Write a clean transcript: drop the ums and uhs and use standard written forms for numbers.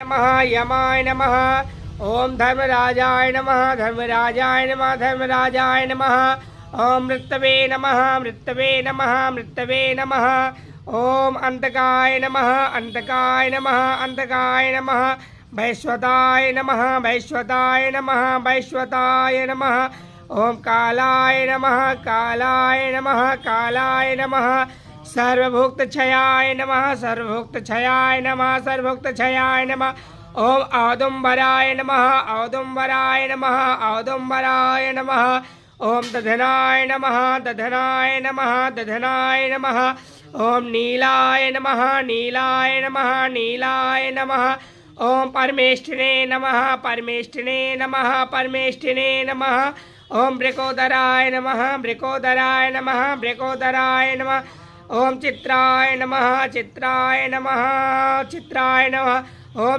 नमः यमाय नमः। ओम धर्मराजाय नमः धर्मराजाय नमः धर्मराजाय नमः। ओम मृतवे नमः मृतवे नमः मृतवे नमः। ओम अंतकाय नमः अंतकाय नमः अंतकाय नमः। वैश्वताय नमः वैश्वताय नमः वैश्वताय नमः। ओम कालाय नमः कालाय नमः कालाय नमः। सर्वभुक्त क्षयाय नमः सर्वभुक्त क्षयाय नमः सर्वभुक्त क्षयाय नमः। ओम औदुम्बराय नमः औदुम्बराय नमः औदुम्बराय नमः। ओम दधनाय नमः दधनाय नमः दधनाय नमः। ओम नीलाय नमः नीलाय नमः नीलाय नमः। ओम परमेष्ठिने नमः परमेष्ठिने नमः परमेष्ठिने नमः। ओम ब्रिकोदराय नमः ब्रिकोदराय नमः ब्रिकोदराय नमः। ओम चित्राय नमः चित्राय नमः चित्राय नमः। ओम